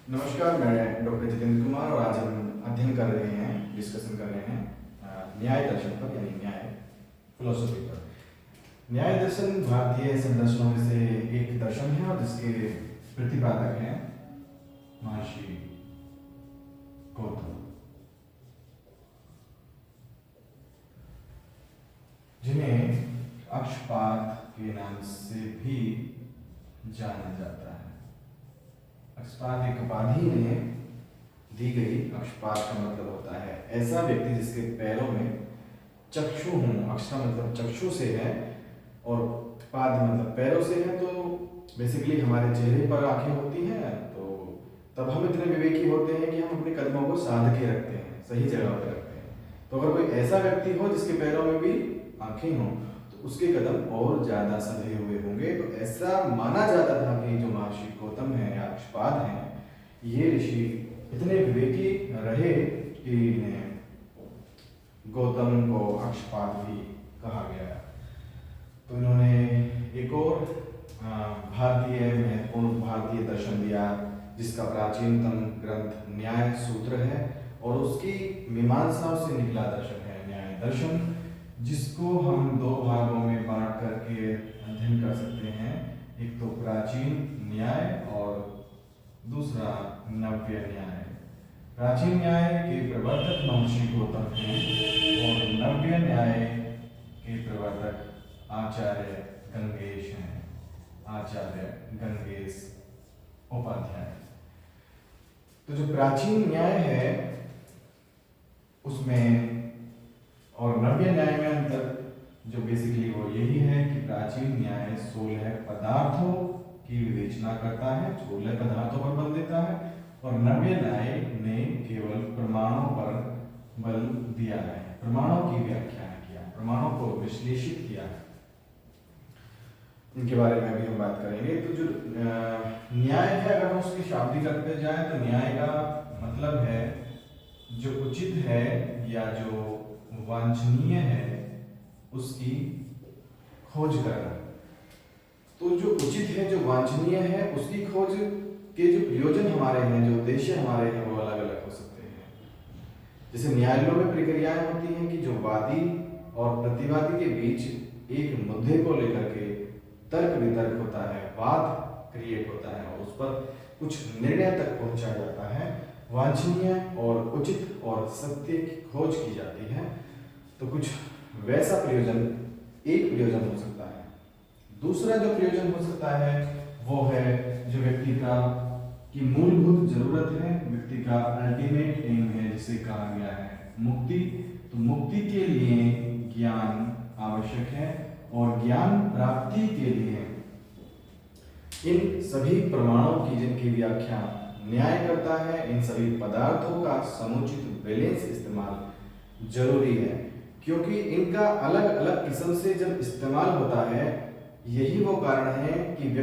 नमस्कार, मैं डॉक्टर जितेंद्र कुमार और आज हम अध्ययन कर रहे हैं, डिस्कशन कर रहे हैं न्याय दर्शन पर, यानी न्याय फिलोसफी पर। न्याय दर्शन भारतीय संदर्शनों में से एक दर्शन है और जिसके प्रतिपादक हैं महर्षि गौतम, जिन्हें अक्षपाद के नाम से भी जाना जाता है। अक्षपाद एक उपाधि में दी गई। अक्षपाद का मतलब होता है ऐसा व्यक्ति जिसके पैरों में चक्षु हों। अक्ष मतलब चक्षु से है और पाद मतलब पैरों से है। तो बेसिकली हमारे चेहरे पर आंखें होती हैं, तो तब हम इतने विवेकी होते हैं कि हम अपने कदमों को साध के रखते हैं, सही जगह पर रखते हैं। तो अगर कोई ऐसा व्यक्ति हो जिसके पैरों में भी आंखें हों तो उसके कदम और ज्यादा सधे हुए होंगे। तो ऐसा माना जाता था कि जो महर्षि गौतम है या अक्षपाद हैं, ये ऋषि इतने विवेकी रहे कि इन्हें गौतम को अक्षपाद भी कहा गया। तो इन्होंने एक और महत्वपूर्ण भारतीय दर्शन दिया, जिसका प्राचीनतम ग्रंथ न्याय सूत्र है और उसकी मीमांसाओं से निकला दर्शन है न्याय दर्शन, जिसको हम दो भागों में बांट करके अध्ययन कर सकते हैं। एक तो प्राचीन न्याय और दूसरा नव्य न्याय। प्राचीन न्याय के प्रवर्तक महर्षि गौतम हैं और नव्य न्याय के प्रवर्तक आचार्य गंगेश हैं, आचार्य गंगेश उपाध्याय। तो जो प्राचीन न्याय है उसमें और नव्य न्याय में अंतर जो बेसिकली वो यही है कि प्राचीन न्याय 16 पदार्थों की विवेचना करता है, 16 पदार्थों पर बल देता है, और नव्य न्याय ने केवल प्रमाणों पर बल दिया है, प्रमाणों की व्याख्या किया, प्रमाणों को विश्लेषित किया है। इनके बारे में भी हम बात करेंगे। तो जो न्याय है, अगर हम उसके शाब्दिक अर्थ पे जाए तो न्याय का मतलब है जो उचित है या जो वांछनीय है उसकी खोज करना। तो जो उचित है, जो वांछनीय है, उसकी खोज के जो प्रयोजन हमारे हैं, जो उद्देश्य हमारे हैं, वो अलग अलग हो सकते हैं। जैसे न्यायालयों में प्रक्रियाएं होती हैं कि जो वादी और प्रतिवादी के बीच एक मुद्दे को लेकर के तर्क वितर्क होता है, वाद क्रिएट होता है और उस पर कुछ निर्णय तक पहुंचाया जाता है। वांछनीय और उचित और सत्य की खोज की जाती है। तो कुछ वैसा प्रयोजन एक प्रयोजन हो सकता है। दूसरा जो प्रयोजन हो सकता है वो है जो व्यक्ति का की मूलभूत जरूरत है, व्यक्ति का अल्टीमेट एम है, जिसे कहा गया है मुक्ति। तो मुक्ति के लिए ज्ञान आवश्यक है और ज्ञान प्राप्ति के लिए इन सभी प्रमाणों की जिनकी व्याख्या न्याय करता है, इन सभी पदार्थों का समुचित बैलेंस इस्तेमाल जरूरी है, क्योंकि इनका अलग अलग किस्म से जब इस्तेमाल होता है, यही वो कारण है कि एक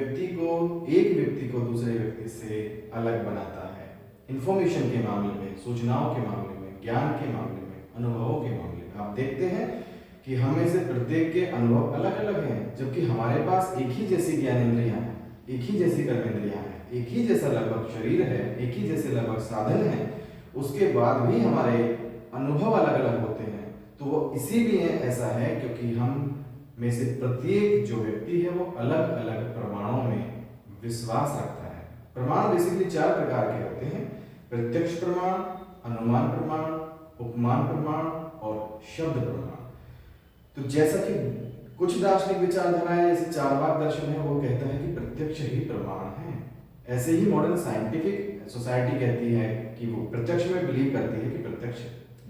व्यक्ति को दूसरे व्यक्ति से अलग बनाता है। इंफॉर्मेशन के मामले में, सूचनाओं के मामले में, ज्ञान के मामले में, अनुभवों के मामले में आप देखते हैं कि हमें से प्रत्येक के अनुभव अलग अलग हैं, जबकि हमारे पास एक ही जैसी ज्ञानेंद्रियां हैं, एक ही जैसी कर्मेंद्रियां हैं, एक ही जैसा लगभग शरीर है, एक ही जैसे लगभग साधन है, उसके बाद भी हमारे अनुभव अलग अलग होते हैं। तो वो इसीलिए ऐसा है क्योंकि हम में से प्रत्येक जो व्यक्ति है वो अलग अलग प्रमाणों में विश्वास रखता है। प्रमाण बेसिकली 4 प्रकार के होते हैं: प्रत्यक्ष प्रमाण, अनुमान प्रमाण, उपमान प्रमाण और शब्द प्रमाण। तो जैसा कि कुछ दार्शनिक विचारधाराएं जैसे चारवाक दर्शन है वो कहता है कि प्रत्यक्ष ही प्रमाण है, ऐसे ही मॉडर्न साइंटिफिक सोसाइटी कहती है कि वो प्रत्यक्ष में बिलीव करती है कि प्रत्यक्ष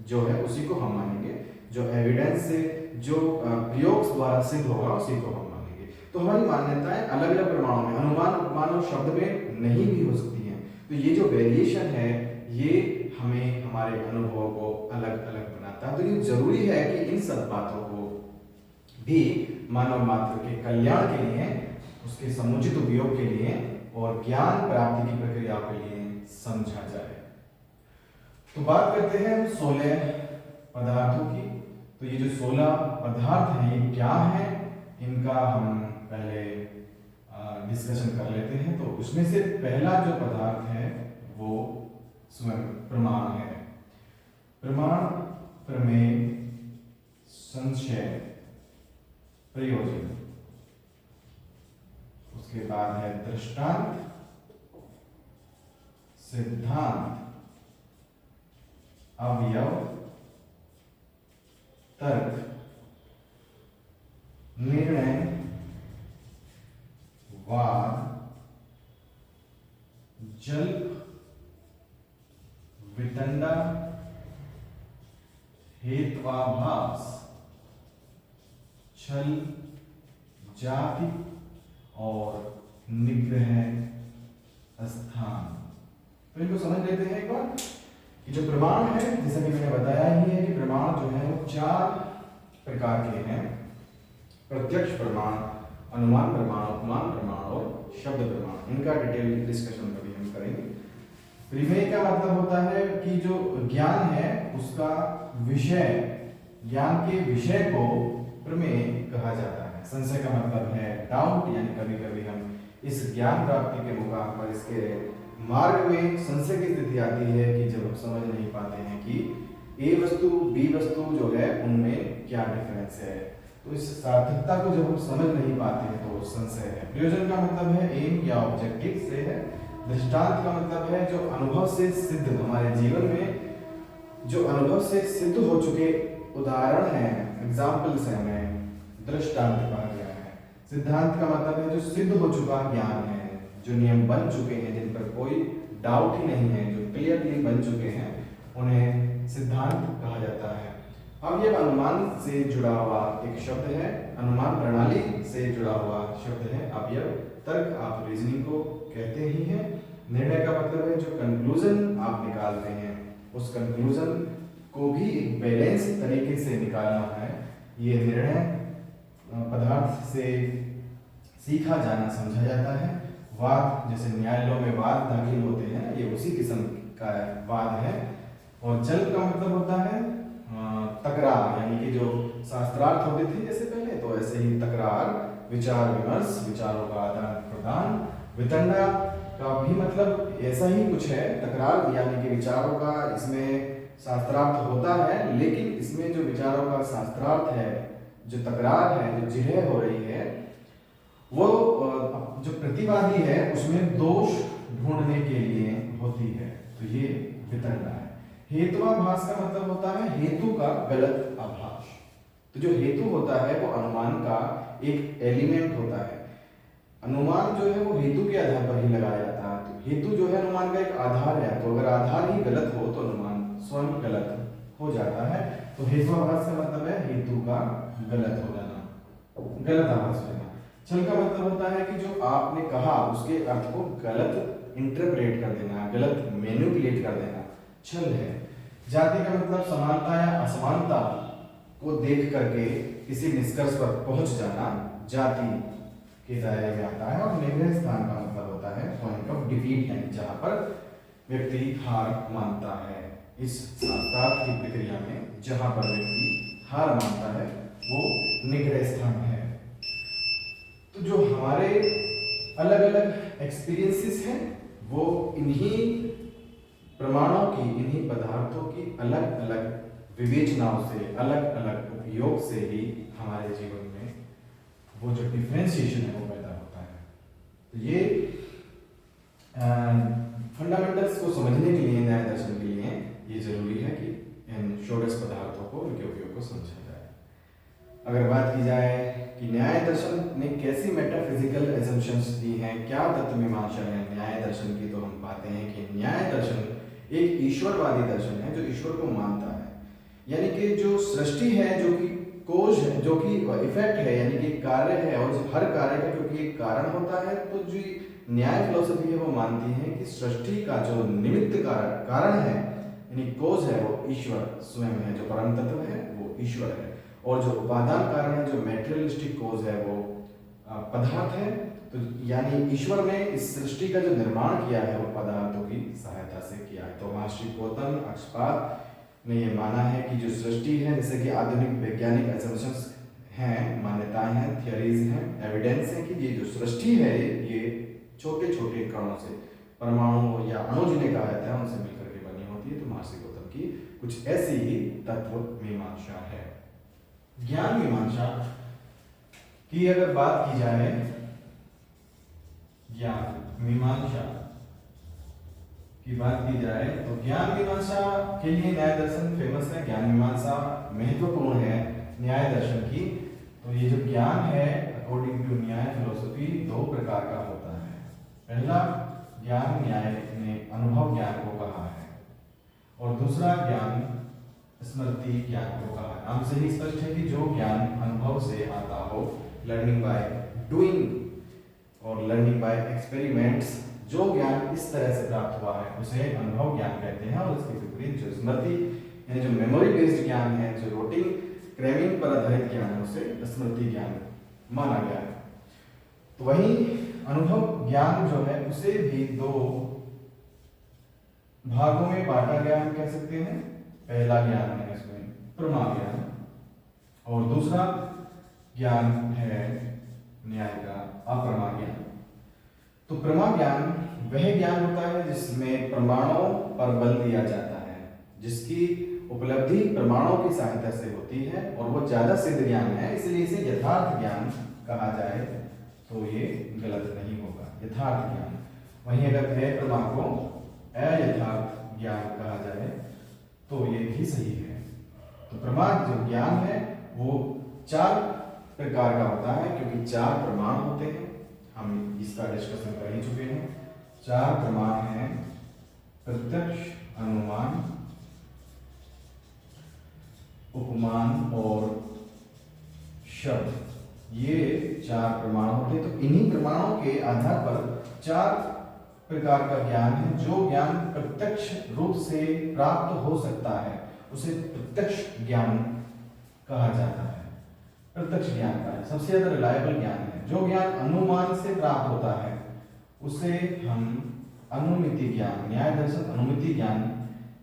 जो है उसी को हम मानेंगे, जो एविडेंस से, जो प्रयोग द्वारा सिद्ध होगा उसी को हम मानेंगे। तो हमारी मान्यताएं अलग अलग प्रमाणों में, अनुमान, उपमान और शब्द में नहीं भी हो सकती हैं। तो ये जो वेरिएशन है ये हमें हमारे अनुभवों को अलग अलग बनाता है। तो ये जरूरी है कि इन सब बातों को भी मानव मात्र के कल्याण के लिए, उसके समुचित उपयोग के लिए और ज्ञान प्राप्ति की प्रक्रियाओं के लिए समझा जाए। तो बात करते हैं 16 पदार्थों की। तो ये जो 16 पदार्थ हैं ये क्या हैं, इनका हम पहले डिस्कशन कर लेते हैं। तो उसमें से पहला जो पदार्थ है वो स्वयं प्रमाण है। प्रमाण, प्रमेय, संशय, प्रयोजन। उसके बाद है दृष्टांत, सिद्धांत, अवयव, तर्क, निर्णय, वाद, जल्प, वितंडा, हेत्वाभास, छल, जाति और निग्रह स्थान। तो इनको समझ लेते हैं एक बार कि जो प्रमाण है, जैसा कि मैंने बताया ही है कि प्रमाण जो है वो 4 प्रकार के हैं। प्रत्यक्ष प्रमाण, अनुमान प्रमाण, उपमान प्रमाण और शब्द प्रमाण। इनका डिटेल डिस्कशन कभी हम करेंगे। प्रमेय का मतलब होता है कि जो ज्ञान है उसका विषय, ज्ञान के विषय को प्रमेय कहा जाता है। संशय का मतलब है डाउट, यानी कभी कभी हम इस ज्ञान प्राप्ति के मुकाम पर इसके मार्ग में संशय की स्थिति आती है कि जब हम समझ नहीं पाते हैं कि ए वस्तु बी वस्तु जो है उनमें क्या डिफरेंस है। तो इस सार्थकता को जब हम समझ नहीं पाते हैं तो संशय है। प्रयोजन का मतलब है एम या ऑब्जेक्टिव से है। दृष्टांत का मतलब है जो अनुभव से सिद्ध, हमारे जीवन में जो अनुभव से सिद्ध हो चुके उदाहरण हैं, एग्जाम्पल्स हैं, हमें दृष्टांत कहा गया है। सिद्धांत का मतलब है जो सिद्ध हो चुका ज्ञान है, जो नियम बन चुके हैं, जिन पर कोई डाउट ही नहीं है, जो क्लियरली बन चुके हैं, उन्हें सिद्धांत कहा जाता है। अब ये अनुमान से जुड़ा हुआ एक शब्द है, अनुमान प्रणाली से जुड़ा हुआ शब्द है अवयव। तर्क आप रीजनिंग को कहते ही हैं। निर्णय का मतलब है जो कंक्लूजन आप निकालते हैं, उस कंक्लूजन को भी एक बैलेंस तरीके से निकालना है। ये निर्णय पदार्थ से सीखा जाना समझा जाता है। वाद, जैसे न्यायालयों में वाद दाखिल होते हैं, ये उसी किस्म का वाद है। और जल्प का मतलब होता है तकरार, यानी कि जो शास्त्रार्थ होते थे जैसे पहले, तो ऐसे ही तकरार, विचार विमर्श, विचारों का आदान प्रदान। वितंडा का भी मतलब ऐसा ही कुछ है, तकरार यानी कि विचारों का इसमें शास्त्रार्थ होता है, लेकिन इसमें जो विचारों का शास्त्रार्थ है, जो तकरार है, जो जिरह हो रही है, वो जो प्रतिवादी है उसमें दोष ढूंढने के लिए होती है। तो ये वितंडा है। हेत्वाभास का मतलब होता है हेतु का गलत आभास। तो जो हेतु होता है वो अनुमान का एक एलिमेंट होता है। अनुमान जो है वो हेतु के आधार पर ही लगाया जाता है। तो हेतु जो है अनुमान का एक आधार है, तो अगर आधार ही गलत हो तो अनुमान स्वयं गलत हो जाता है। तो हेत्वाभास का मतलब है हेतु का गलत हो जाना, गलत आभास होना। छल का मतलब होता है कि जो आपने कहा उसके अर्थ को गलत इंटरप्रेट कर देना, गलत मैनिपुलेट कर देना, छल है। जाति का मतलब समानता या असमानता को देख करके किसी निष्कर्ष पर पहुंच जाना, जाति के दायरे में आता है। और निग्रह स्थान का मतलब होता है पॉइंट ऑफ डिफीट, यानी जहां पर व्यक्ति हार मानता है। इस शास्त्रार्थ की प्रक्रिया में जहां पर व्यक्ति हार मानता है वो निग्रह स्थान है। तो जो हमारे अलग अलग एक्सपीरियंसेस हैं वो इन्हीं प्रमाणों की, इन्हीं पदार्थों की अलग अलग विवेचनाओं से, अलग अलग उपयोग से ही हमारे जीवन में वो जो डिफरेंशिएशन है वो पैदा होता है। तो ये फंडामेंटल्स को समझने के लिए, न्याय दर्शन के लिए ये जरूरी है कि इन षोडश पदार्थों को, उनके उपयोग को समझा जाए। अगर बात की जाए कि न्याय दर्शन ने कैसी मेटाफिजिकल एजम्पशंस दी हैं, क्या तत्व मीमांसा है न्याय दर्शन की, तो हम पाते हैं कि न्याय दर्शन एक ईश्वरवादी दर्शन है जो ईश्वर को मानता है। यानी कि जो सृष्टि है, जो कि कोज है, जो कि इफेक्ट है, यानी कि कार्य है, और हर कार्य का क्योंकि एक कारण होता है, तो जो न्याय फिलोसफी है वो मानती है कि सृष्टि का जो निमित्त कारण है, यानी कोज है, वो ईश्वर स्वयं है। जो परम तत्व है वो ईश्वर है, और जो उपादान कारण है, जो मेटेरियलिस्टिक कोज है, वो पदार्थ है। तो यानी ईश्वर ने इस सृष्टि का जो निर्माण किया है वो पदार्थों की सहायता से किया है। तो महर्षि गौतम, अक्षपाद ने ये माना है कि जो सृष्टि है, जैसे कि आधुनिक वैज्ञानिक असम्पशंस हैं, मान्यताएं हैं, थियरीज हैं, एविडेंस है कि ये जो सृष्टि है ये छोटे छोटे कणों से परमाणु या अणु जिन्हें कहा जाता है उनसे मिलकर के बनी होती है। तो महर्षि गौतम की कुछ ऐसी ही तत्व मीमांसा है। ज्ञान मीमांसा की अगर बात की जाए, ज्ञान मीमांसा की बात की जाए तो ज्ञान मीमांसा के लिए न्याय दर्शन फेमस है। ज्ञान मीमांसा महत्वपूर्ण है न्याय दर्शन की। तो ये जो ज्ञान है अकॉर्डिंग टू न्याय फिलोसफी दो प्रकार का होता है। पहला ज्ञान न्याय ने अनुभव ज्ञान को कहा है और दूसरा ज्ञान स्मृति ज्ञान को कहा है। नाम से ही स्पष्ट है कि जो ज्ञान अनुभव से आता हो, लर्निंग बाय डूइंग और लर्निंग बाय एक्सपेरिमेंट्स, जो ज्ञान इस तरह से प्राप्त हुआ है उसे अनुभव ज्ञान कहते हैं। और इसके विपरीत जो स्मृति यानी जो मेमोरी बेस्ड ज्ञान है, जो रोटिंग क्रेविंग पर आधारित ज्ञान है, उसे स्मृति ज्ञान माना गया है। तो वही अनुभव ज्ञान जो है उसे भी दो भागों में बांटा गया हम कह सकते हैं। पहला ज्ञान है इसमें प्रमा ज्ञान और दूसरा ज्ञान है न्याय का अप्रमा ज्ञान। तो प्रमा ज्ञान वह ज्ञान होता है जिसमें प्रमाणों पर बल दिया जाता है, जिसकी उपलब्धि प्रमाणों की सहायता से होती है और वो ज्यादा सिद्ध ज्ञान है, इसलिए इसे यथार्थ ज्ञान कहा जाए तो ये गलत नहीं होगा। यथार्थ ज्ञान। वहीं अगर प्रमा को अयथार्थ ज्ञान कहा जाए तो ये भी सही है। तो प्रमा जो ज्ञान है वो चार प्रकार का होता है, क्योंकि चार प्रमाण होते हैं। हम इसका डिस्कशन कर ही चुके हैं। चार प्रमाण हैं प्रत्यक्ष, अनुमान, उपमान और शब्द। ये चार प्रमाण होते हैं। तो इन्हीं प्रमाणों के आधार पर चार प्रकार का ज्ञान है। जो ज्ञान प्रत्यक्ष रूप से प्राप्त हो सकता है उसे प्रत्यक्ष ज्ञान कहा जाता है। प्रत्यक्ष ज्ञान का सबसे ज्यादा रिलायबल ज्ञान है। जो ज्ञान अनुमान से प्राप्त होता है उसे हम अनुमिति ज्ञान, न्याय दर्शन अनुमिति ज्ञान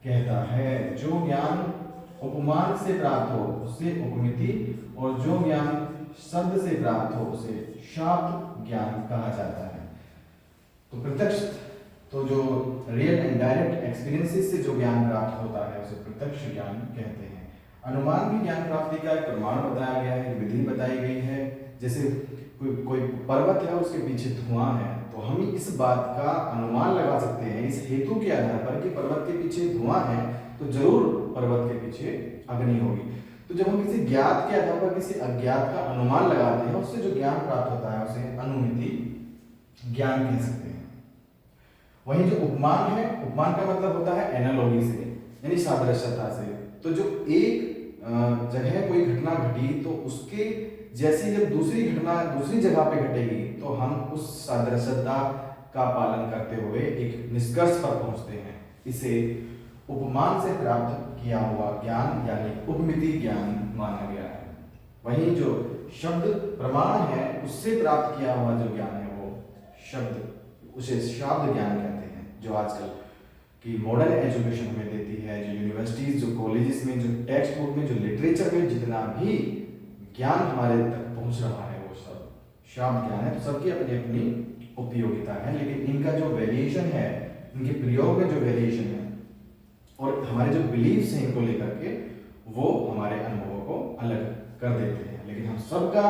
कहता है। जो ज्ञान उपमान से प्राप्त हो उसे उपमिति और जो ज्ञान शब्द से प्राप्त हो उसे शाब्द ज्ञान कहा जाता है। तो प्रत्यक्ष तो जो रियल एंड डायरेक्ट एक्सपीरियंसेस से जो ज्ञान प्राप्त होता है उसे प्रत्यक्ष ज्ञान कहते हैं। अनुमान भी ज्ञान प्राप्ति का एक प्रमाण बताया गया है, विधि बताई गई है। जैसे कोई पर्वत है, उसके पीछे धुआं है, तो हम इस बात का अनुमान लगा सकते हैं इस हेतु के आधार पर कि पर्वत के पीछे धुआं है तो जरूर पर्वत के पीछे अग्नि होगी। तो जब हम किसी ज्ञात के आधार पर किसी अज्ञात का अनुमान लगाते हैं, उससे जो ज्ञान प्राप्त होता है उसे अनुमिति ज्ञान कह सकते हैं। वहीं जो उपमान है, उपमान का मतलब होता है एनालॉजी से, यानी सादृश्यता से। तो जो एक जगह कोई घटना घटी तो उसके जैसी जब दूसरी घटना दूसरी जगह पे घटेगी तो हम उस सादृश्यता का पालन करते हुए एक निष्कर्ष पर पहुंचते हैं। इसे उपमान से प्राप्त किया हुआ ज्ञान यानी उपमिति ज्ञान माना गया है। वहीं जो शब्द प्रमाण है उससे प्राप्त किया हुआ जो ज्ञान है वो शब्द, उसे शाब्द ज्ञान कहते हैं। जो आजकल की मॉडर्न एजुकेशन में देती है, जो यूनिवर्सिटीज, जो कॉलेजेस में, जो टेक्स्ट बुक में, जो लिटरेचर में जितना भी ज्ञान हमारे तक पहुंच रहा है वो सब शाब्द ज्ञान है। तो सबकी अपनी अपनी उपयोगिता है, लेकिन इनका जो वेरिएशन है, इनके प्रयोग में जो वेरिएशन है और हमारे जो बिलीव्स हैं इनको लेकर के, वो हमारे अनुभवों को अलग कर देते हैं। लेकिन हम सबका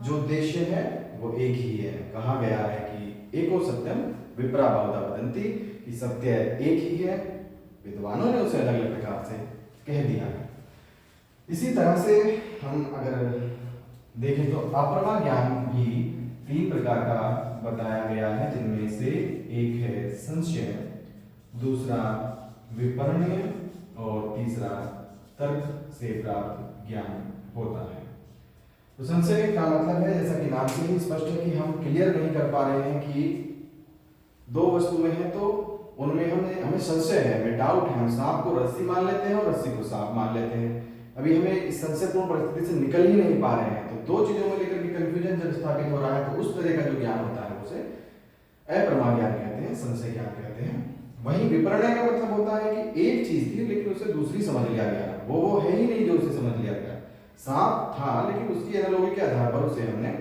जो उद्देश्य है वो एक ही है। कहा गया है कि एको सत्यम विप्रा बहुधा वदन्ति, कि सत्य एक ही है। विद्वानों ने उसे अलग अलग प्रकार से कह दिया है। इसी तरह से हम अगर देखें तो अप्रमा ज्ञान भी तीन प्रकार का बताया गया है, जिनमें से एक है संशय, दूसरा विपर्णय और तीसरा तर्क से प्राप्त ज्ञान होता है। तो संशय का मतलब है, जैसा कि नाम से ही स्पष्ट है, कि हम क्लियर नहीं कर पा रहे हैं कि दो वस्तुएं हैं तो उनमें हमें संशय है, हमें डाउट है। हम सांप को रस्सी मान लेते हैं और रस्सी को सांप मान लेते हैं। अभी हमें इस संशयपूर्ण परिस्थिति से निकल ही नहीं पा रहे हैं। तो दो चीजों में लेकर के कंफ्यूजन जब स्थापित हो रहा है तो उस तरह का जो ज्ञान होता है उसे अप्रमा ज्ञान कहते हैं, संशय ज्ञान कहते हैं। वहीं विपर्णय का मतलब होता है कि एक चीज थी लेकिन उसे दूसरी समझ लिया गया, वो है ही नहीं जो उसे समझ लिया गया। सांप था लेकिन उसकी एनालॉजी के आधार पर उसे हमने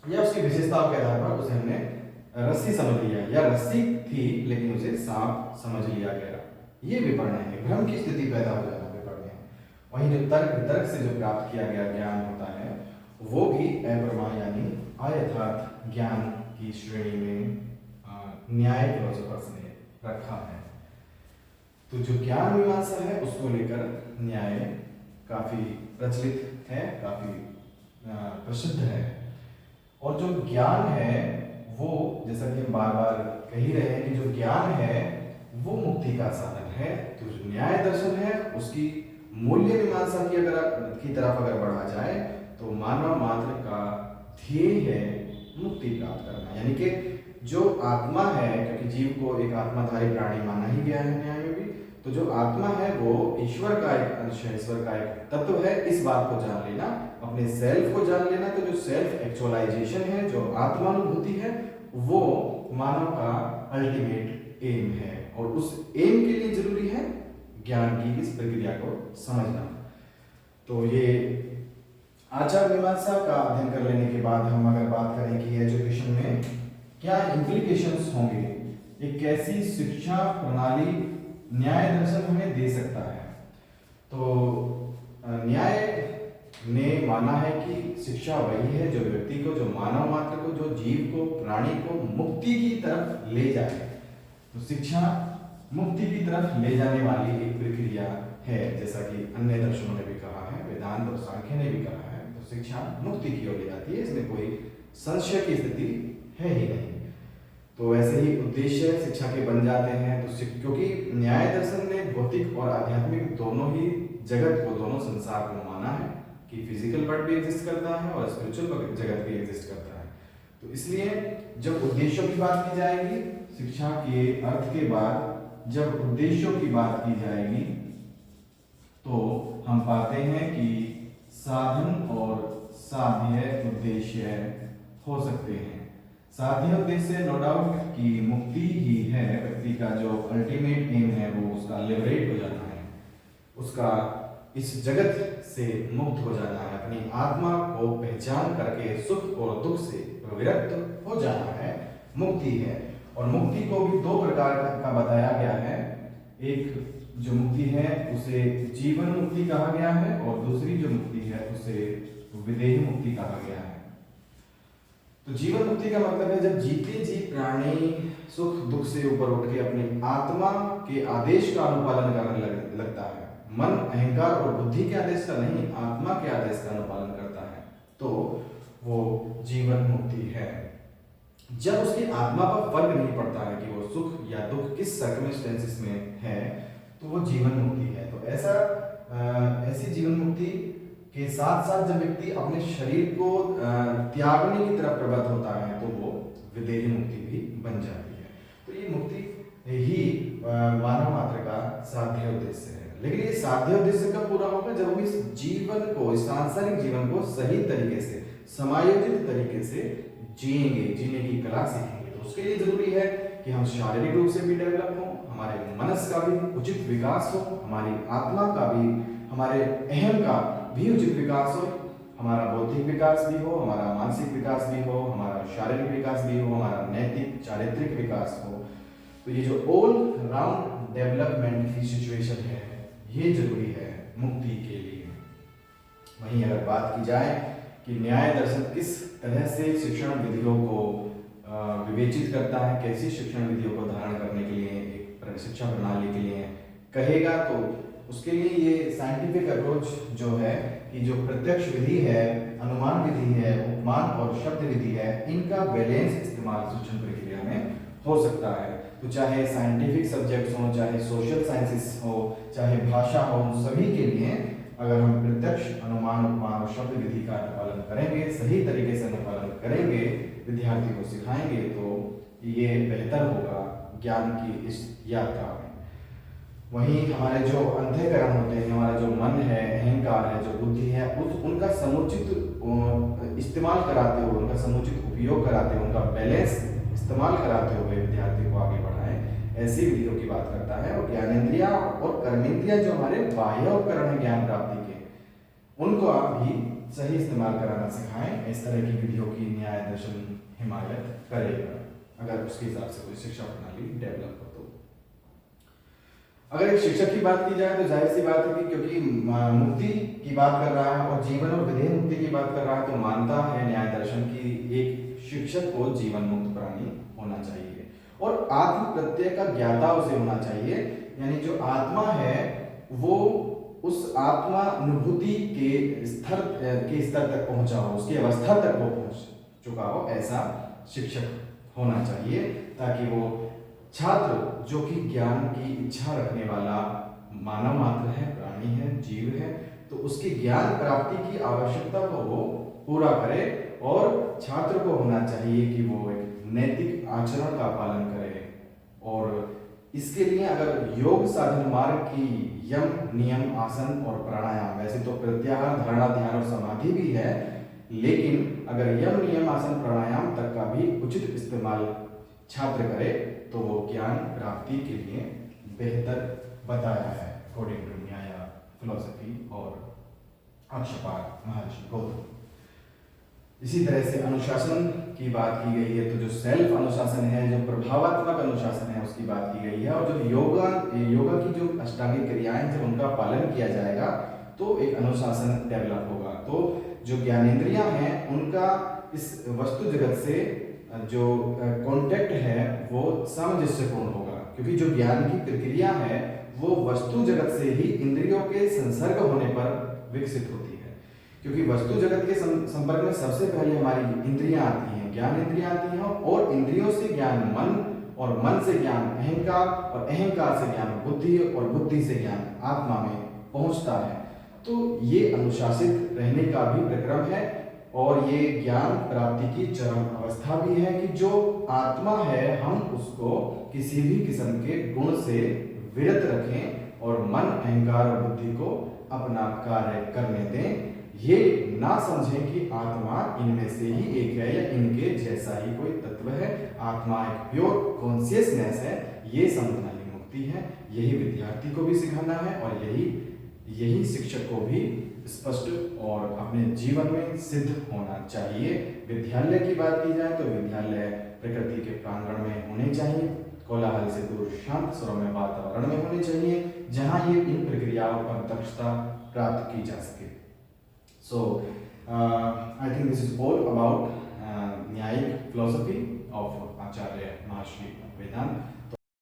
या उसकी विशेषताओं के आधार पर उसे हमने रस्सी समझ लिया, या रस्सी थी लेकिन उसे सांप समझ लिया गया। ये विपर्णय है, भ्रम की स्थिति पैदा हो जाना विपर्णय है। वहीं जो तर्क से जो प्राप्त किया गया ज्ञान होता है वो भी अप्रमा यानी अयथार्थ ज्ञान की श्रेणी में न्याय फिलोसोफर्स ने रखा है। तो जो ज्ञान मीमांसा है उसको लेकर न्याय काफी प्रचलित है, काफी प्रसिद्ध है। और जो ज्ञान है वो, जैसा कि हम बार बार कह ही रहे हैं कि जो ज्ञान है वो मुक्ति का साधन है। तो जो न्याय दर्शन है उसकी मूल्य मीमांसा की तरफ अगर बढ़ा जाए तो मानव मात्र का ध्येय है मुक्ति प्राप्त करना, यानी कि जो आत्मा है, क्योंकि जीव को एक आत्माधारी प्राणी माना ही गया है न्याय में भी, तो जो आत्मा है वो ईश्वर का एक अंश है, ईश्वर का एक तत्व है। इस बात को जान लेना, अपने सेल्फ को जान लेना। तो जो सेल्फ एक्चुअलाइजेशन है, जो आत्मानुभूति है, वो मानव का अल्टीमेट एम है। और उस एम के लिए जरूरी है ज्ञान की इस प्रक्रिया को समझना। तो ये आचार मीमांसा का अध्ययन कर लेने के बाद हम अगर बात करें कि एजुकेशन में क्या इम्प्लीकेशंस होंगे, एक कैसी शिक्षा प्रणाली न्याय दर्शन हमें दे सकता है। तो न्याय ने माना है कि शिक्षा वही है जो व्यक्ति को, जो मानव मात्र को, जो जीव को, प्राणी को मुक्ति की तरफ ले जाए। तो शिक्षा मुक्ति की तरफ ले जाने वाली एक प्रक्रिया है, जैसा कि अन्य दर्शनों ने भी कहा है, वेदांत और सांख्य ने भी कहा है। तो शिक्षा मुक्ति की ओर ले जाती है, इसमें कोई संशय की स्थिति है ही नहीं। तो ऐसे ही उद्देश्य शिक्षा के बन जाते हैं। तो क्योंकि न्याय दर्शन ने भौतिक और आध्यात्मिक दोनों ही जगत को, दोनों संसार को माना है कि फिजिकल वर्ल्ड भी एग्जिस्ट करता है और स्पिरिचुअल जगत भी एग्जिस्ट करता है। तो इसलिए जब उद्देश्यों की बात की जाएगी, शिक्षा के अर्थ के बाद जब उद्देश्यों की बात की जाएगी, तो हम पाते हैं कि साधन और साध्य उद्देश्य हो सकते हैं। साध्य उद्देश्य नो डाउट कि मुक्ति ही है, व्यक्ति का जो अल्टीमेट एम है वो उसका लिबरेट हो जाना है, उसका इस जगत से मुक्त हो जाना है, अपनी आत्मा को पहचान करके सुख और दुख से विरक्त हो जाना है, मुक्ति है। और मुक्ति को भी दो प्रकार का बताया गया है। एक जो मुक्ति है उसे जीवन मुक्ति कहा गया है, और दूसरी जो मुक्ति है उसे विदेही मुक्ति कहा गया है। तो जीवन मुक्ति का मतलब है जब जीते जी प्राणी सुख दुख से ऊपर उठ के अपनी आत्मा के आदेश का अनुपालन करने लगता है। मन, अहंकार और बुद्धि के आदेश का नहीं, आत्मा के आदेश का अनुपालन करता है, तो वो जीवन मुक्ति है। जब उसकी आत्मा पर फर्क नहीं पड़ता है कि वो सुख या दुख किस सर्कमस्टेंसेस में है, तो वो जीवन मुक्ति है। तो ऐसी जीवन मुक्ति के साथ साथ जब व्यक्ति अपने शरीर को त्यागने की तरफ प्रवृत्त होता है, तो वो विदेही मुक्ति भी बन जाती है। तो ये मुक्ति ही मानव मात्र का साध्य उद्देश्य है। लेकिन ये साध्य उद्देश्य कब पूरा होगा? जब हम इस जीवन को, इस सांसारिक जीवन को सही तरीके से, समायोजित तरीके से जिएंगे, जीने की कला सीखेंगे। तो उसके लिए जरूरी है कि हम शारीरिक रूप से भी डेवलप हों, हमारे मनस का भी उचित विकास हो, हमारी आत्मा का भी, हमारे अहम का भी उचित विकास हो, हमारा बौद्धिक विकास भी हो, हमारा मानसिक विकास भी हो, हमारा शारीरिक विकास भी हो, हमारा नैतिक चारित्रिक विकास हो। तो ये जो ऑल राउंड डेवलपमेंट की सिचुएशन है, ये जरूरी है मुक्ति के लिए। वहीं अगर बात की जाए कि न्याय दर्शन किस तरह से शिक्षण विधियों को विवेचित करता है, कैसी शिक्षण विधियों को धारण करने के लिए, एक शिक्षा प्रणाली के लिए कहेगा, तो उसके लिए ये साइंटिफिक अप्रोच जो है कि जो प्रत्यक्ष विधि है, अनुमान विधि है, उपमान और शब्द विधि है, इनका बैलेंस इस्तेमाल शिक्षण प्रक्रिया में हो सकता है। तो चाहे साइंटिफिक सब्जेक्ट्स हो, चाहे सोशल साइंसेस हो, चाहे भाषा हो, सभी के लिए अगर हम प्रत्यक्ष, अनुमान, उपमान और शब्द विधि का अनुपालन करेंगे, सही तरीके से अनुपालन करेंगे, विद्यार्थी को सिखाएंगे, तो ये बेहतर होगा ज्ञान की इस यात्रा में। वहीं हमारे जो अंतःकरण होते हैं, हमारा जो मन है, अहंकार है, जो बुद्धि है, उनका समुचित इस्तेमाल कराते हुए, उनका समुचित उपयोग कराते हुए, उनका बैलेंस इस्तेमाल कराते हुए विद्यार्थी को आगे बढ़ाएं, ऐसी विधियों की बात करता है। और ज्ञानेंद्रिया और कर्मेंद्रिया जो हमारे बाह्य उपकरण है ज्ञान प्राप्ति के, उनको आप भी सही इस्तेमाल कराना सिखाएं। इस तरह की विधियों की न्याय दर्शन हिमायत करेगा। अगर उसके हिसाब से कोई शिक्षा प्रणाली डेवलप हो तो। अगर एक शिक्षक की बात की जाए तो जाहिर सी बात है कि क्योंकि मुक्ति की बात कर रहा है और जीवन और विधेय मुक्ति की बात कर रहा है, तो मानता है न्याय दर्शन की एक शिक्षक को जीवन मुक्त प्राणी होना चाहिए और आत्म प्रत्यय का ज्ञाता उसे होना चाहिए। यानी जो आत्मा है वो उस आत्मा अनुभूति के स्तर तक पहुंचा हो, उसकी अवस्था तक वो पहुंच चुका हो, ऐसा शिक्षक होना चाहिए, ताकि वो छात्र जो कि ज्ञान की इच्छा रखने वाला मानव मात्र है, प्राणी है, जीव है, तो उसकी ज्ञान प्राप्ति की आवश्यकता को वो पूरा करे। और छात्र को होना चाहिए कि वो एक नैतिक आचरण का पालन करे। और इसके लिए अगर योग साधन मार्ग की यम नियम आसन और प्राणायाम, वैसे तो प्रत्याहार धारणा ध्यान और समाधि भी है, लेकिन अगर यम नियम आसन प्राणायाम तक का भी उचित इस्तेमाल छात्र करे तो वो ज्ञान प्राप्ति के लिए बेहतर बताया है अकॉर्डिंग टू न्याय फिलोसफी और अक्षपाद महर्षि गौतम। इसी तरह से अनुशासन की बात की गई है, तो जो सेल्फ अनुशासन है, जो प्रभावात्मक अनुशासन है, उसकी बात की गई है। और जो योगा की जो अष्टांगिक क्रियाएं जब उनका पालन किया जाएगा तो एक अनुशासन डेवलप होगा। तो जो ज्ञानेंद्रियां हैं उनका इस वस्तु जगत से जो कांटेक्ट है वो सामंजस्यपूर्ण होगा, क्योंकि जो ज्ञान की प्रक्रिया है वो वस्तु जगत से ही इंद्रियों के संसर्ग होने पर विकसित होती है। क्योंकि वस्तु जगत के संपर्क में सबसे पहले हमारी इंद्रियां आती हैं, ज्ञान इंद्रियां आती हैं, और इंद्रियों से ज्ञान मन, और मन से ज्ञान अहंकार, और अहंकार से ज्ञान बुद्धि, और बुद्धि से ज्ञान आत्मा में पहुंचता है। तो ये अनुशासित रहने का भी प्रक्रम है और ये ज्ञान प्राप्ति की चरम अवस्था भी है कि जो आत्मा है हम उसको किसी भी किस्म के गुण से विरत रखें और मन, अहंकार और बुद्धि को अपना कार्य करने दें। ये ना समझें कि आत्मा इनमें से ही एक है या इनके जैसा ही कोई तत्व है। आत्मा एक प्योर कॉन्शियसनेस है, ये समझना ही मुक्ति है। यही विद्यार्थी को भी सिखाना है और यही शिक्षक को भी स्पष्ट और अपने जीवन में सिद्ध होना चाहिए। विद्यालय की बात की जाए तो विद्यालय प्रकृति के प्रांगण में होने चाहिए, कोलाहल से दूर शांत सुरम्य वातावरण में होने चाहिए, जहां ये इन प्रक्रियाओं पर दक्षता प्राप्त की जा सके। So I think this is all about न्यायिक philosophy of Acharya Maharshi Vedanta.